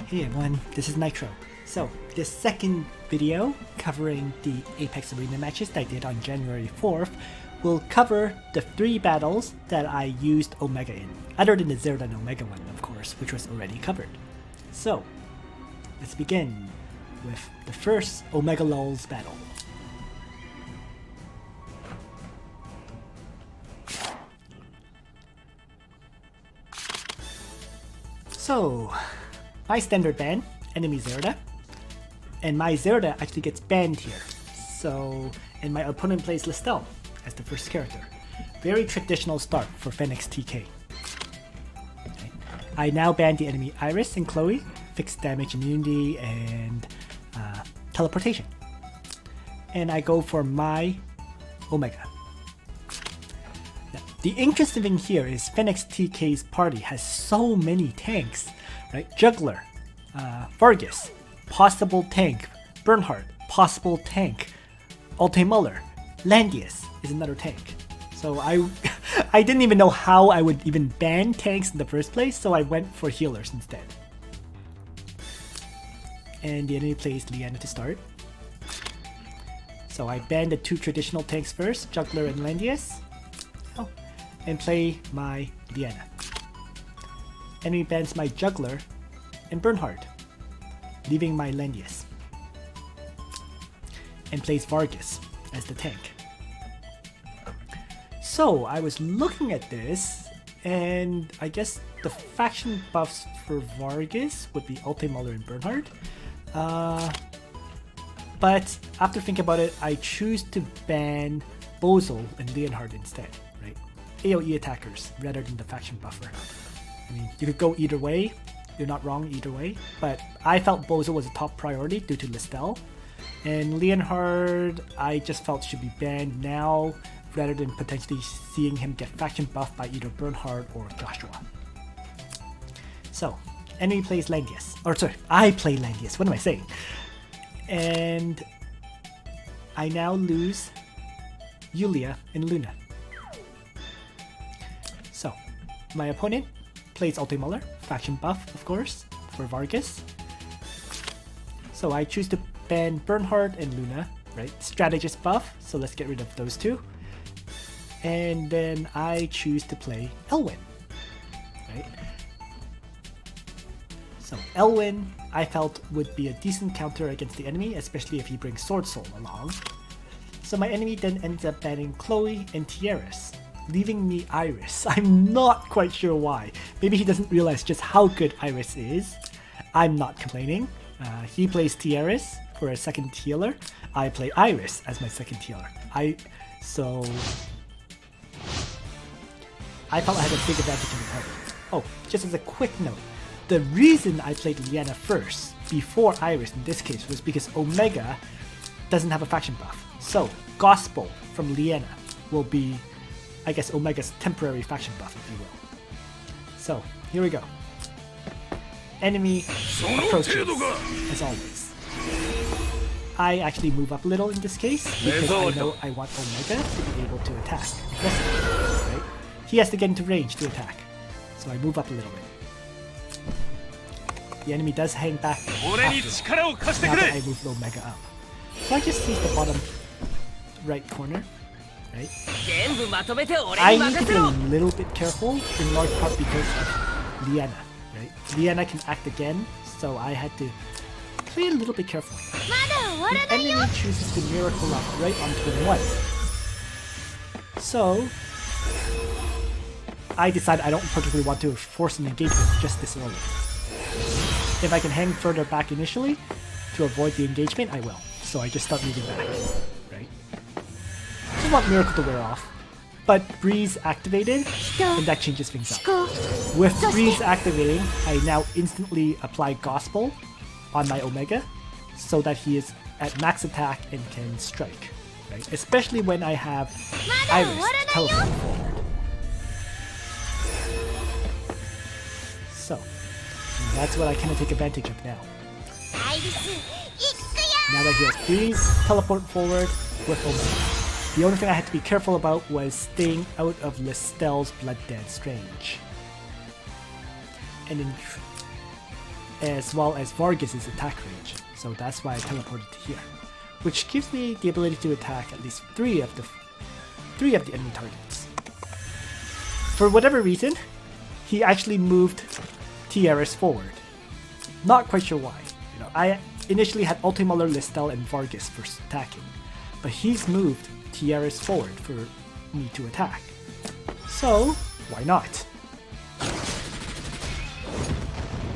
Hey everyone, this is Nitro. So, this second video covering the Apex Arena matches that I did on January 4th will cover the 3 battles that I used Omega in, other than the Zerida and Omega one, of course, which was already covered. So, let's begin with the first Omega LOL's battle. So, my standard ban, enemy Zerida, and my Zerida actually gets banned here. So, and my opponent plays Listel as the first character. Very traditional start for Phoenix TK. Okay. I now ban the enemy Iris and Chloe, fixed damage immunity, and teleportation. And I go for my Omega. Now, the interesting thing here is Phoenix TK's party has so many tanks, right? Juggler, Vargas, possible tank, Bernhardt, possible tank, Ulte Muller, Landius is another tank. So I didn't even know how I would even ban tanks in the first place, so I went for healers instead. And the enemy plays Liana to start. So I ban the 2 traditional tanks first, Juggler and Landius, and play my Liana. Enemy bans my Juggler and Bernhardt, leaving my Landius, and plays Vargas as the tank. So I was looking at this, and I guess the faction buffs for Vargas would be Ulte Muller and Bernhardt. But after thinking about it, I choose to ban Bozel and Leonhard instead, right? AoE attackers rather than the faction buffer. I mean, you could go either way. You're not wrong either way, but I felt Bozel was a top priority due to Listel, and Leonhard I just felt should be banned now rather than potentially seeing him get faction buffed by either Bernhardt or Joshua. So, enemy plays Landius, or sorry, I play Landius, what am I saying? And I now lose Yulia and Luna. So, my opponent plays Ulte Muller, faction buff of course, for Vargas. So I choose to ban Bernhardt and Luna, right? Strategist buff, so let's get rid of those 2. And then I choose to play Elwyn, right? So Elwyn I felt would be a decent counter against the enemy, especially if he brings Sword Soul along. So my enemy then ends up banning Chloe and Tiaris, leaving me Iris. I'm not quite sure why. Maybe he doesn't realize just how good Iris is. I'm not complaining. He plays Tiaris for a second healer. I play Iris as my second healer. So I felt I had a big advantage in the party. Oh, just as a quick note, the reason I played Liana first, before Iris in this case, was because Omega doesn't have a faction buff. So Gospel from Liana will be, I guess, Omega's temporary faction buff, if you will. So, here we go. Enemy approaches, as always. I actually move up a little in this case, because I know I want Omega to be able to attack aggressively, right? He has to get into range to attack, so I move up a little bit. The enemy does hang back after, now that I move Omega up. So I just seize the bottom right corner. Right? I need to be a little bit careful, in large part because of Liana, right? Liana can act again, so I had to play a little bit carefully. The enemy chooses to miracle up right on turn 1. So, I decide I don't particularly want to force an engagement just this early. If I can hang further back initially to avoid the engagement, I will. So I just start moving back, right? I just want Miracle to wear off, but Breeze activated, and that changes things up. With Breeze activating, I now instantly apply Gospel on my Omega, so that he is at max attack and can strike, right? Especially when I have Iris to teleport forward. So, that's what I kind of take advantage of now. Now that he has Breeze, teleport forward with Omega. The only thing I had to be careful about was staying out of Listel's Blood Dance range. And as well as Vargas's attack range. So that's why I teleported to here, which gives me the ability to attack at least three of the enemy targets. For whatever reason, he actually moved Tiaris forward. Not quite sure why. I initially had Ultimuller, Listel, and Vargas first attacking, but he's moved Tiaris forward for me to attack. So why not?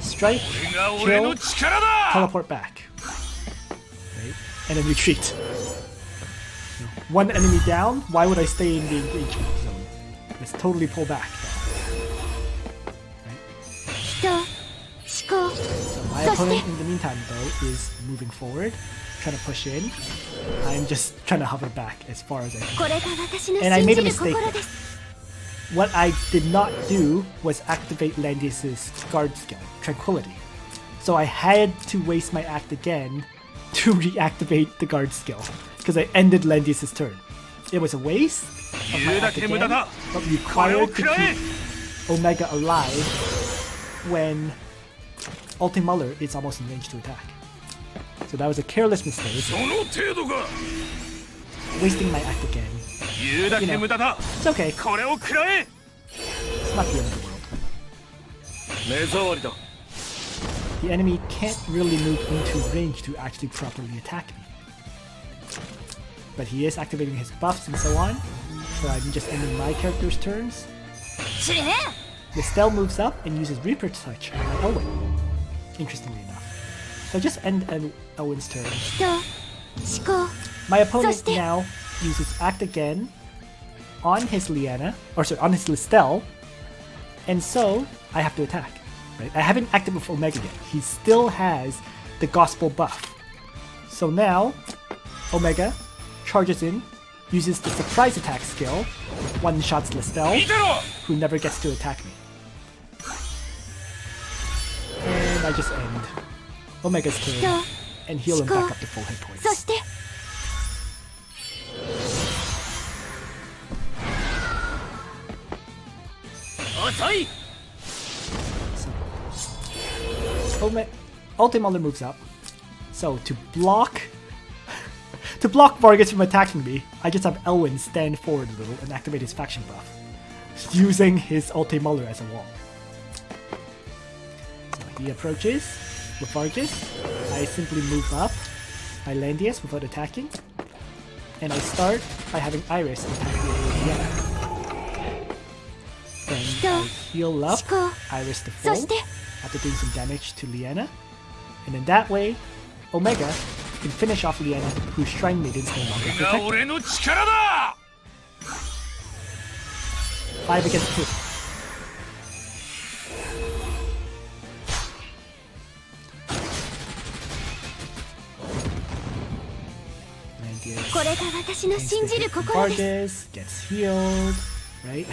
Strike, kill, teleport back, right? And then retreat. One enemy down, why would I stay in the engagement zone? Let's totally pull back. Right? So my opponent in the meantime though is moving forward, trying to push in. I'm just trying to hover back as far as I can. And I made a mistake there. What I did not do was activate Langrisser's guard skill, Tranquility. So I had to waste my act again to reactivate the guard skill, because I ended Langrisser's turn. It was a waste of my act again, but required to keep Omega alive when Ultimuller is almost in range to attack. So that was a careless mistake. Wasting my act again. It's okay. It's not the end of the world. The enemy can't really move into range to actually properly attack me. But he is activating his buffs and so on, so I'm just ending my character's turns. Listel moves up and uses Reaper Touch on my Elwyn, interestingly enough. So I just end Elwyn's turn. My opponent now uses Act again on his Liana, or sorry, on his Listel, and so I have to attack. Right? I haven't acted with Omega yet. He still has the Gospel buff. So now, Omega charges in, uses the surprise attack skill, one-shots Listel, who never gets to attack me. And I just end Omega's turn and heal him back up to full hit points. Ultimuller moves up. So to block Vargas from attacking me, I just have Elwyn stand forward a little and activate his faction buff, using his Ultimuller as a wall. So he approaches with Vargas. I simply move up my Landius without attacking, and I start by having Iris attack the Liana. Then I heal up Iris to full after doing some damage to Liana, and in that way, Omega can finish off Liana, whose Shrine Maidens no longer protect her. 5 against 2. Vargas gets healed, right?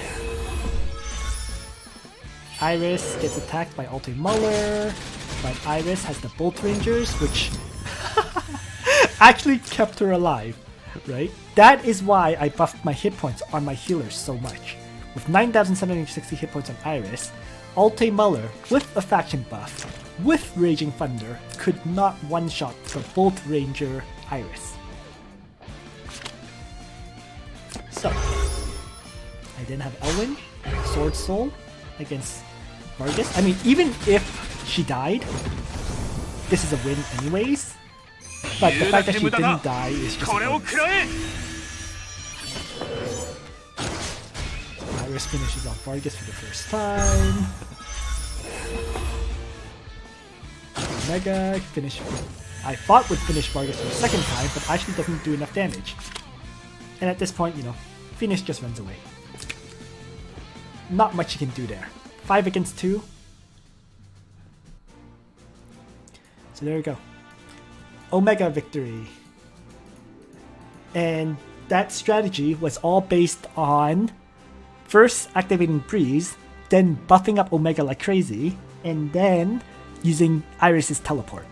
Iris gets attacked by Ultimuller, but Iris has the Bolt Rangers, which actually kept her alive, right? That is why I buffed my hit points on my healers so much. With 9,760 hit points on Iris, Ultimuller, with a faction buff, with Raging Thunder, could not one-shot the Bolt Ranger Iris. So, I then have Elwyn, Sword Soul, against Vargas. I mean, even if she died, this is a win anyways. But the fact that she didn't die is just a bonus. Iris finishes off Vargas for the first time. Omega finish. I thought would finish Vargas for the second time, but actually doesn't do enough damage. And at this point, Phoenix just runs away. Not much you can do there. 5 against 2. So there we go. Omega victory. And that strategy was all based on first activating Breeze, then buffing up Omega like crazy, and then using Iris's teleport.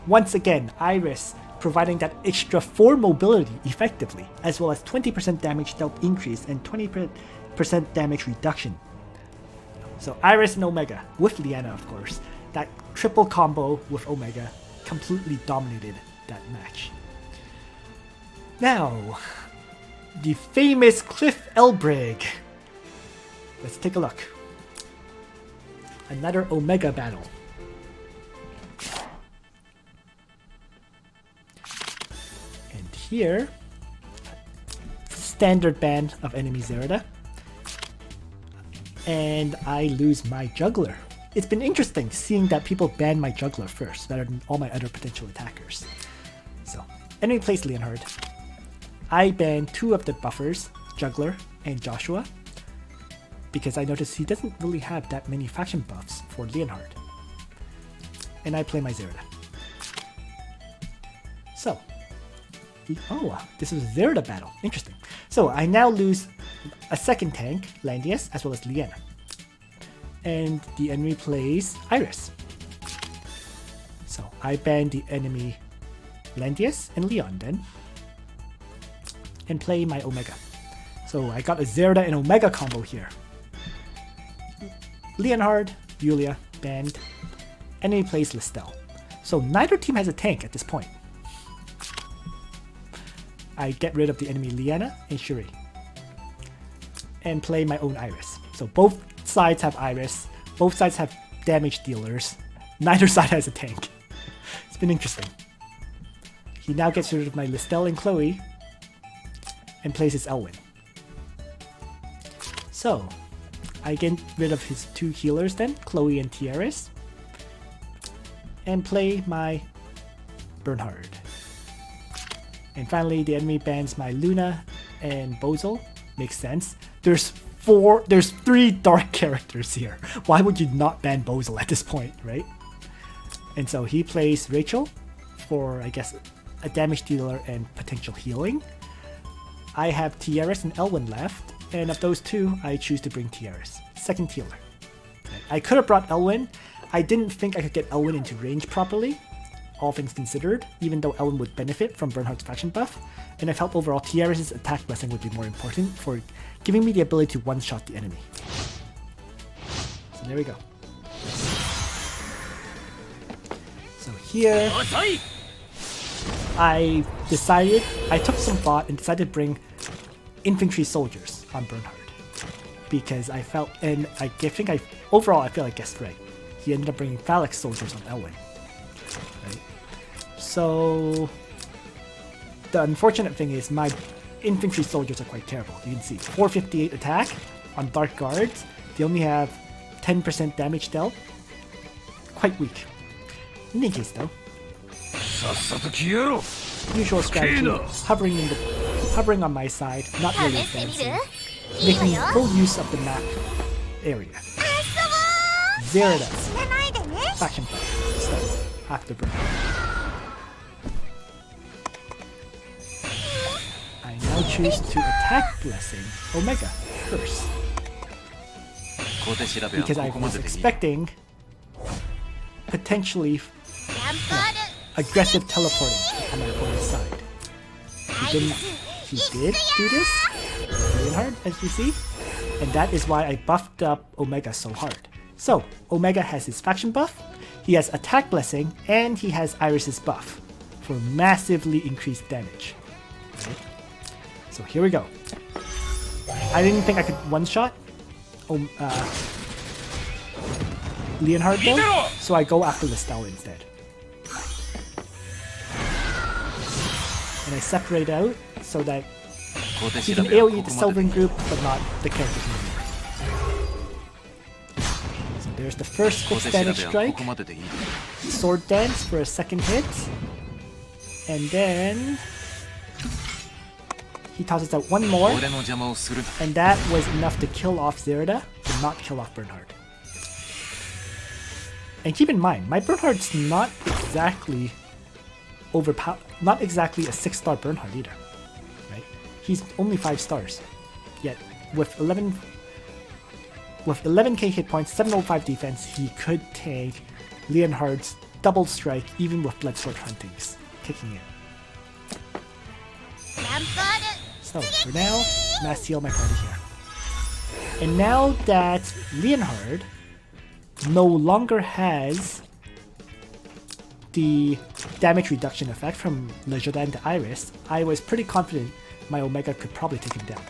Once again, Iris providing that extra 4 mobility effectively, as well as 20% damage dealt increase and 20% damage reduction. So Iris and Omega, with Liana of course, that triple combo with Omega completely dominated that match. Now, the famous Cliff Elbrig. Let's take a look. Another Omega battle. And here, standard ban of enemy Zerida. And I lose my juggler. It's been interesting seeing that people ban my juggler first rather than all my other potential attackers. So, enemy plays Leonhard. I ban 2 of the buffers, Juggler and Joshua, because I noticed he doesn't really have that many faction buffs for Leonhard. And I play my Zerida. So, oh, this is a Zerida battle. Interesting. So I now lose a second tank, Landius, as well as Liana. And the enemy plays Iris. So I ban the enemy Landius and Leon then, and play my Omega. So I got a Zerida and Omega combo here. Leonhard, Yulia, banned. Enemy plays Listel. So neither team has a tank at this point. I get rid of the enemy Liana and Shuri. And play my own Iris. So both sides have Iris. Both sides have damage dealers. Neither side has a tank. It's been interesting. He now gets rid of my Listel and Chloe. And plays his Elwyn. So, I get rid of his 2 healers then, Chloe and Tiaris. And play my Bernhard. And finally, the enemy bans my Luna and Bozel. Makes sense. There's 3 dark characters here. Why would you not ban Bozel at this point, right? And so he plays Rachel for, I guess, a damage dealer and potential healing. I have Tiaris and Elwyn left, and of those 2, I choose to bring Tiaris. Second healer. I could have brought Elwyn. I didn't think I could get Elwyn into range properly, all things considered, even though Elwyn would benefit from Bernhard's faction buff, and I felt overall Tiaris' attack blessing would be more important for giving me the ability to one-shot the enemy. So there we go. So here, I took some thought and decided to bring infantry soldiers on Bernhard. Because I felt, and overall I feel I guessed right. He ended up bringing phalanx soldiers on Elwyn. Right? So, the unfortunate thing is my infantry soldiers are quite terrible. You can see 458 attack on Dark Guards. They only have 10% damage dealt. Quite weak. In any case though, usual strategy, hovering on my side, not really advancing, making full use of the map area. Zerida, faction fight, start after burn. I now choose to attack Blessing Omega first, because I was expecting potentially aggressive teleporting on my opponent's side. He did do this, Leonhard, as you see, and that is why I buffed up Omega so hard. So, Omega has his faction buff, he has attack blessing, and he has Iris's buff for massively increased damage. Right? So here we go. I didn't think I could one-shot Leonhard though, so I go after Listel instead. And I separate out so that he can AoE the Sylvan group, but not the characters in the group. So there's the first quick damage strike, sword dance for a second hit, and then he tosses out one more, and that was enough to kill off Zerida, but not kill off Bernhard. And keep in mind, my Bernhard's not exactly not exactly a 6-star Bernhard either, right? He's only 5 stars. Yet with 11k hit points, 705 defense, he could take Leonhard's double strike even with Bloodsword Huntings kicking in. So for now, mass heal my party here. And now that Leonhard no longer has the damage reduction effect from Zerida and Iris, I was pretty confident my Omega could probably take him down.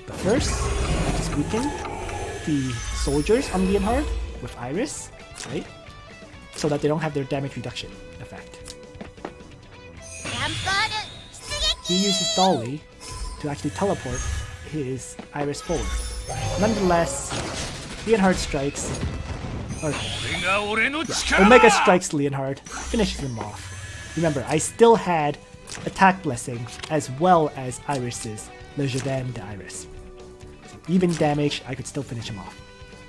But first, I just weaken the soldiers on Leonhard with Iris, right? So that they don't have their damage reduction effect. He uses Dolly to actually teleport his Iris forward. Nonetheless, Leonhard strikes, or Omega strikes Leonhard, finishes him off. Remember, I still had attack blessing as well as Iris's Zerida and Iris. So even damage, I could still finish him off.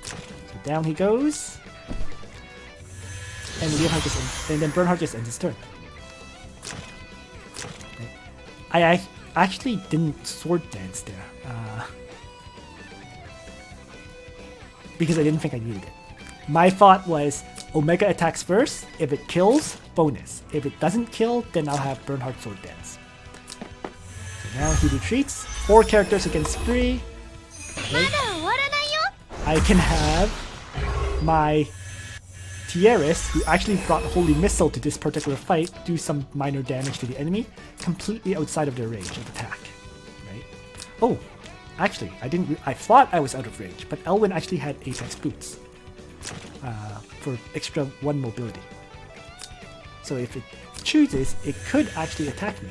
So down he goes, and then Bernhard just ends his turn. I actually didn't sword dance there because I didn't think I needed it. My thought was Omega attacks first. If it kills, bonus. If it doesn't kill, then I'll have Bernhard sword dance. So now he retreats. 4 characters against 3. Okay. I can have my Tieris, who actually brought Holy Missile to this particular fight, do some minor damage to the enemy, completely outside of their range of attack. Right? Oh, actually, I thought I was out of range, but Elwyn actually had Apex Boots for extra 1 mobility. So if it chooses, it could actually attack me.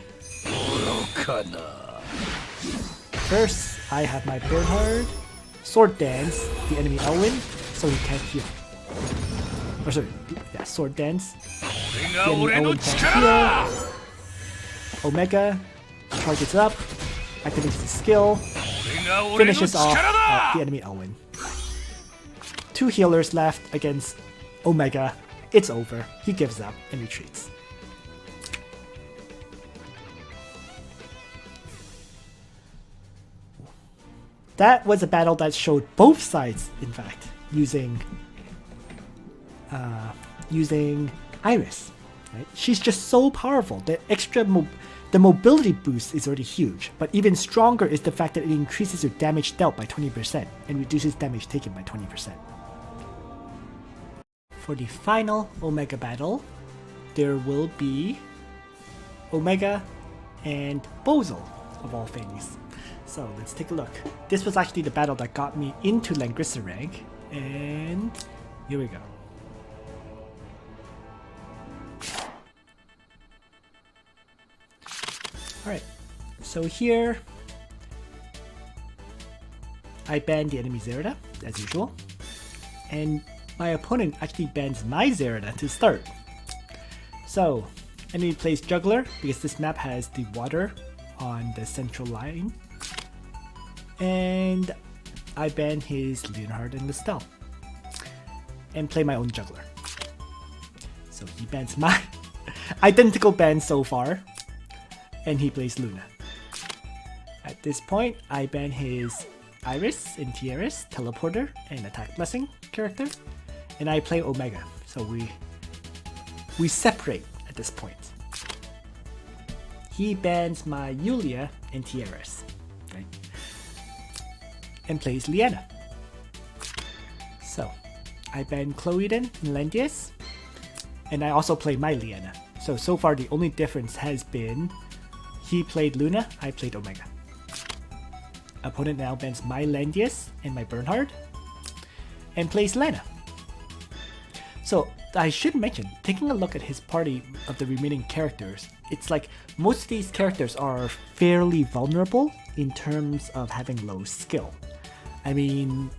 First, I have my Bernhard sword dance the enemy Elwyn, so he can't heal. Or sorry, yeah, sword dance. The enemy Elwyn can't heal. Omega charges up, activates the skill, finishes off the enemy Elwyn. 2 healers left against Omega. It's over. He gives up and retreats. That was a battle that showed both sides, in fact, using Iris. Right? She's just so powerful. The mobility boost is already huge, but even stronger is the fact that it increases your damage dealt by 20% and reduces damage taken by 20%. For the final Omega battle, there will be Omega and Bozel, of all things. So let's take a look. This was actually the battle that got me into Langrisser rank, and here we go. Alright, so here I banned the enemy Zerida, as usual, and my opponent actually bans my Zerida to start. So, enemy plays Juggler, because this map has the water on the central line, and I ban his Leonhard and Listel, and play my own Juggler. So he bans my identical ban so far, and he plays Luna. At this point, I ban his Iris and Tieris, Teleporter, and Attack Blessing character, and I play Omega. So we separate at this point. He bans my Yulia and Tieris, right? And plays Liana. So I ban Cloeden and Landius, and I also play my Liana. So far the only difference has been he played Luna, I played Omega. Opponent now bans my Landius and my Bernhard, and plays Lana. So I should mention, taking a look at his party of the remaining characters, it's like most of these characters are fairly vulnerable in terms of having low skill. I mean,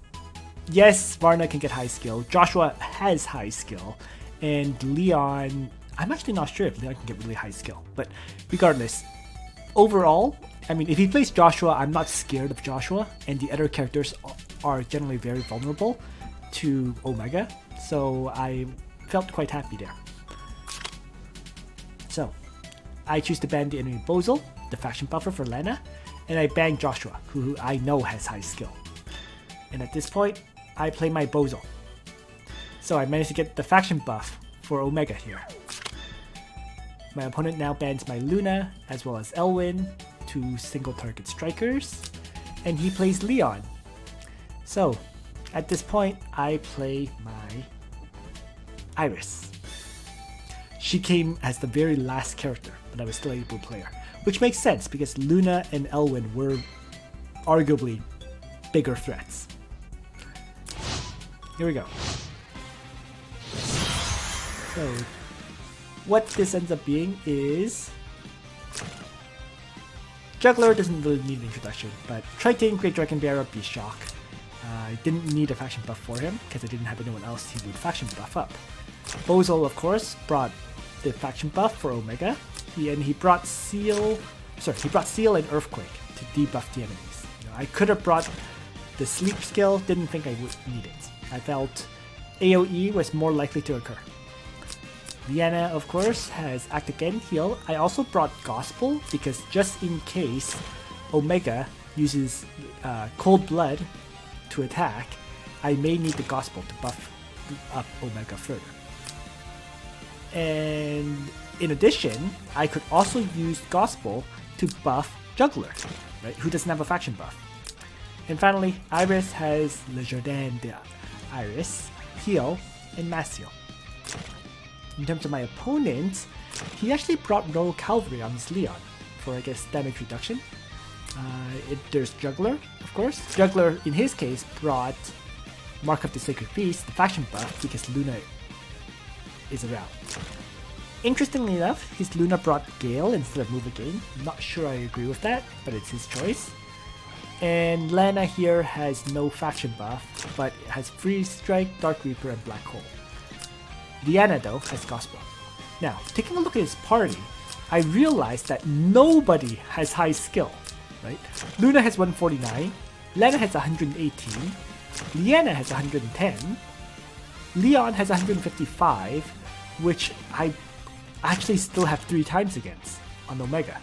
yes, Varna can get high skill, Joshua has high skill, and Leon, I'm actually not sure if Leon can get really high skill, but regardless, overall, I mean, if he plays Joshua, I'm not scared of Joshua, and the other characters are generally very vulnerable to Omega, so I felt quite happy there. So, I choose to ban the enemy Bozel, the faction buffer for Lana, and I ban Joshua, who I know has high skill. And at this point, I play my Bozel. So I managed to get the faction buff for Omega here. My opponent now bans my Luna, as well as Elwyn, 2 single target strikers, and he plays Leon. So, at this point, I play my Iris. she came as the very last character, but I was still able to play her. Which makes sense because Luna and Elwyn were arguably bigger threats. Here we go. So, what this ends up being is... Juggler doesn't really need an introduction, but Triton, Great Dragon Bearer, Beast Shock. I didn't need a faction buff for him because I didn't have anyone else he would faction buff up. Bozel, of course, brought the faction buff for Omega, and he brought Seal and Earthquake to debuff the enemies. I could have brought the Sleep skill, didn't think I would need it. I felt AoE was more likely to occur. Vienna, of course, has Act Again heal. I also brought Gospel because just in case Omega uses Cold Blood to attack, I may need the Gospel to buff up Omega further. And in addition, I could also use Gospel to buff Juggler, right, who doesn't have a faction buff. And finally, Iris has Zerida and Iris, heal, and mass heal. In terms of my opponent, he actually brought Royal Cavalry on his Leon for, I guess, damage reduction. There's Juggler, of course. Juggler, in his case, brought Mark of the Sacred Beast, the faction buff, because Luna is around. Interestingly enough, his Luna brought Gale instead of Move Again. I'm not sure I agree with that, but it's his choice. And Lana here has no faction buff, but has Freeze Strike, Dark Reaper, and Black Hole. Diana, though, has Gospel. Now, taking a look at his party, I realized that nobody has high skill, right? Luna has 149, Lana has 118, Liana has 110, Leon has 155, which I actually still have 3 times against on Omega.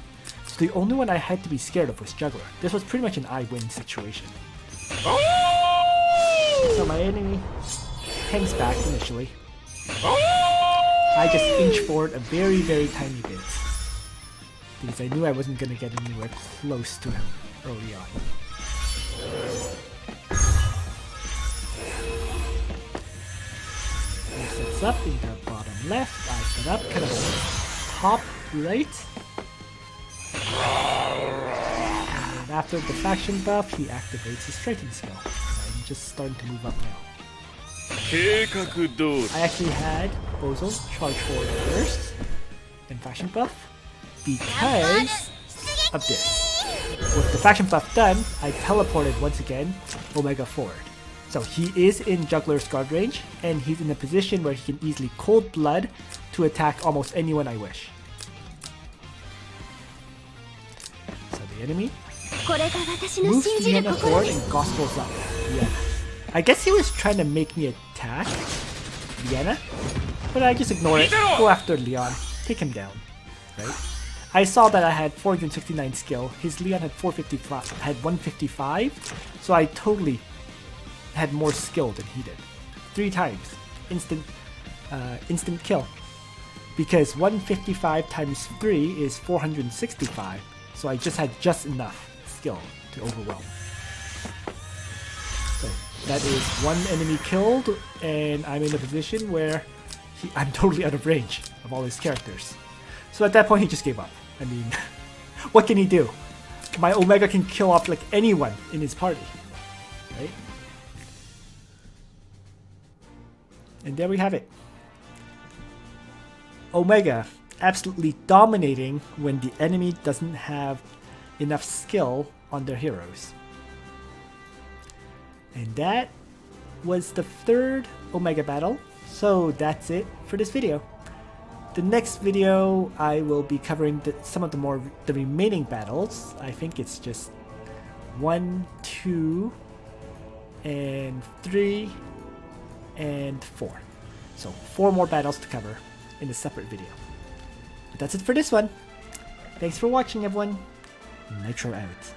So the only one I had to be scared of was Juggler. This was pretty much an I-win situation. So my enemy hangs back initially. I just inch forward a very, very tiny bit because I knew I wasn't going to get anywhere close to him early on. He sets up in the bottom left, I set up kind of top right. And after the faction buff, he activates his striking skill. I'm just starting to move up now. I actually had Bozel charge forward first in faction buff because of this. With the faction buff done, I teleported once again Omega forward. So he is in Juggler's guard range, and he's in a position where he can easily Cold Blood to attack almost anyone I wish. So the enemy moves Vienna forward and Gospels up. Yeah. I guess he was trying to make me attack Vienna, but I just ignore it, go after Leon, take him down, right? I saw that I had 469 skill, his Leon had 155, so I totally had more skill than he did. 3 times, instant kill. Because 155 times 3 is 465, so I just had just enough skill to overwhelm. So that is 1 enemy killed, and I'm in a position where I'm totally out of range of all his characters. So at that point he just gave up. I mean, what can he do? My Omega can kill off like anyone in his party, right? And there we have it. Omega absolutely dominating when the enemy doesn't have enough skill on their heroes. And that was the 3rd Omega battle. So that's it for this video. The next video I will be covering some of the remaining battles. I think it's just 1, 2, and 3, and 4. So 4 more battles to cover in a separate video. But that's it for this one. Thanks for watching, everyone. Nitro out.